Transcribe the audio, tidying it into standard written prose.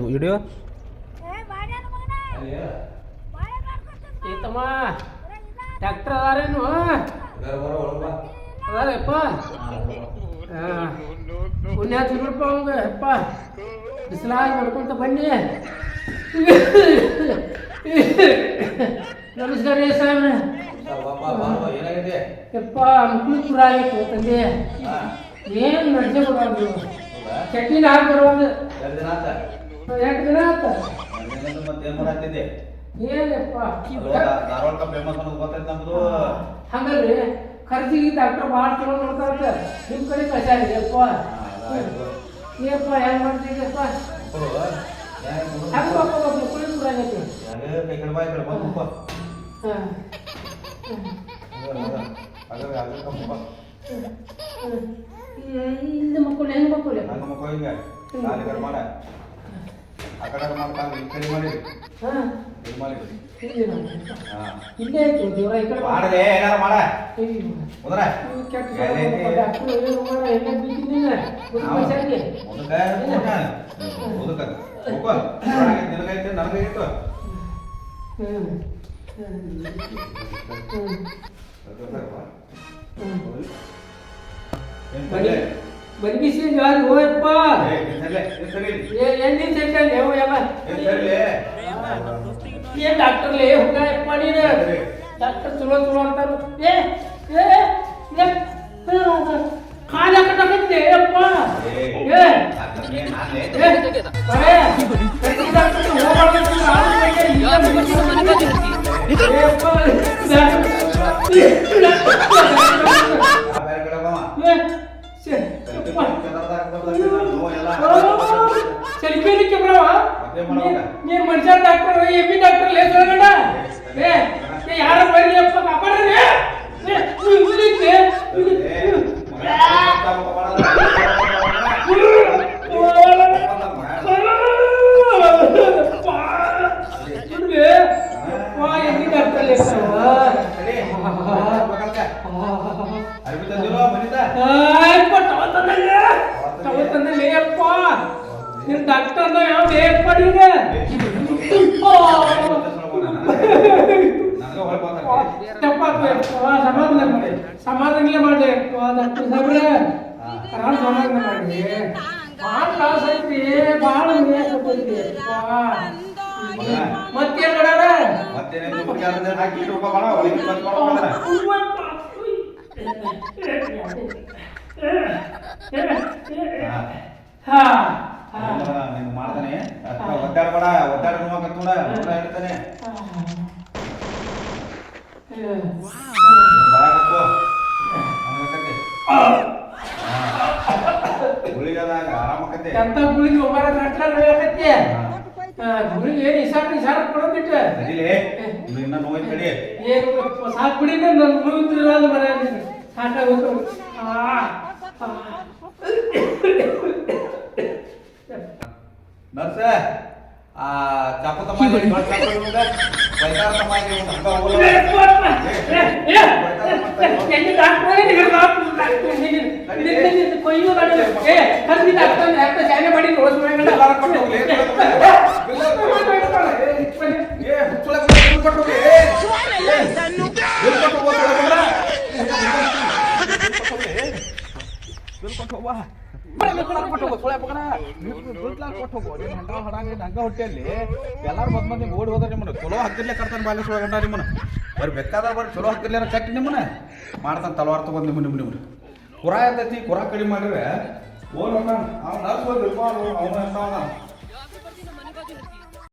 video ಏತಮ್ಮ tractor ಅದಾರೇನು ಅದಾರಪ್ಪ ಪುಣ್ಯ ತಿರುಪ ಅವಂಗ ಅಪ್ಪ ಬಿಸಿಲಾಗಿ ಮಾಡ್ಕೊಂತ ಬನ್ನಿ ನಮಸ್ಕಾರ ರೀ ಸಾಹೇಬ್ರ ಯಪ್ಪ ಮುಕ್ಳು ಆಗಿತ್ತು ತಂದೆ ಏನು ನಡ್ಸೆ ಕೊಡೋದು ಚಟ್ನಿನ ಹಾಕಿ ಬರೋದು 2 ದಿನ ಆತ ಏನಪ್ಪ ಹಂಗಲ್ರಿ ಖರ್ಚಿಗೆ ಡಾಕ್ಟರ್ ಭಾಳ ಚಲೋ ನೋಡ್ತಾರ ನಿಮ್ಮ ಕಡೆ ಕಸಾರಿ ಅಪ್ಪ ಏಪ್ಪ ಹೆಂಗ್ ಮಾಡ್ತೀಗಪ್ಪ ಹಂಗ ಮುಕ್ಳಿ ಕೂಡ ಆಗೈತಿ ಇದು ಮಕ್ಕಳು ಹೆಂಗ್ ಮಕ್ಕಳು ಇಲ್ಲೇ ಆಯ್ತು ದೇವ್ರ ಈ ಕಡೆ ಬನ್ನಿಸಿ ಯಾರು ಹೋಯಪ್ಪ ಎಲ್ಲಿ ಸೆಂಟಲ್ಲಿ ಹೋ ಎಲ್ಲ ಏನ್ ಡಾಕ್ಟರ್ಲಿ ಹೋಗಪ್ಪ ನೀನು ಡಾಕ್ಟರ್ ಚಲೋ ಚಲೋ ಅಂತಾರು ಕಾಲ ಕಟ್ಟಕತ್ತೆ ಅಪ್ಪ ಸೆಲ್ಫಿ ಬರವ ನೀನ್ ಮನುಷ್ಯ ಡಾಕ್ಟರ್ ಎಮ್ಮಿ ಡಾಕ್ಟರ್ ಲೇಸೋಣ ಯಾರ ಬರ್ರಿ ಅಪ್ಪ ಕಾಪಾಡ್ರಿ ಎಮ್ಮಿ ಡಾಕ್ಟರ್ ತವತ್ತಂದಲ್ಲಿ ಅಪ್ಪ ನೀನು ಡಾಕ್ಟರ್ ಯಾವ ಪಡಿದೆ ಸಮಾಧಾನ ಮಾಡಿ ಡಾಕ್ಟರ್ ಸಾಬ್ರೆ ಆರಾಮ್ ಸಮಾಧಾನ ಮಾಡಿ ಭಾಳ ತ್ರಾಸ ಐತಿ ಭಾಳ ಮತ್ತೇನ್ ಮಾಡಾರ ಮಾಡ್ತಾನೆ ಒದ್ದಾಡಬೇಡ ಒದ್ದಾಡ ನೋಡ ಹೇಳ್ತಾನೆ ಗುಳಿಗದಾಗ ಆರಾಮಕತ್ತೆ ಎಂತ ಗುಳಿಗೆ ಒಬ್ಬರ ಹೇಳಕತ್ತೆ ಗುಳಿಗೆ ಏನು ಇಸಾರ ಕೊಡೋದಿಟ್ಟು ಇನ್ನ ನೋಯ್ ಕಡೆ ಏನು ಸಾಕು ಬಿಡಿ ನನ್ನ ಮುಗಿದ್ರಲ್ಲ ಮರ ಸಾಕಾಗೋದು ನರ್ಸ ಚಾಪತಮ್ಮ ಹೊಟ್ಟೆಯಲ್ಲಿ ಎಲ್ಲಾರು ಬಂದ್ ಓಡಿ ಹೋದ್ರೆ ನಿಮ್ಮನ್ನ ಚಲೋ ಹತ್ತಿರ್ಲೆ ಕರ್ತಾನೆ ಬಾಲೇಶ್ವರ ಗಂಡ ನಿಮ್ಮನ್ನ ಅವ್ರು ಬೇಕಾದ ಬರ್ರಿ ಚಲೋ ಹತ್ತಿರ್ಲೆ ಕಟ್ಟಿ ನಿಮ್ಮನ್ನ ಮಾಡ್ತಾನೆ ತಲವಾರ್ ತಗೊಂಡ್ ನಿಮ್ಮನ್ನ ಕುರ ಇರ್ತೈತಿ ಕುರ ಕಡಿಮೆ ಮಾಡಿದ್ರೆ ಓಡ್ ಅವ್ನು ನರ್ಸ್ ಹೋಗಿ ಅವನು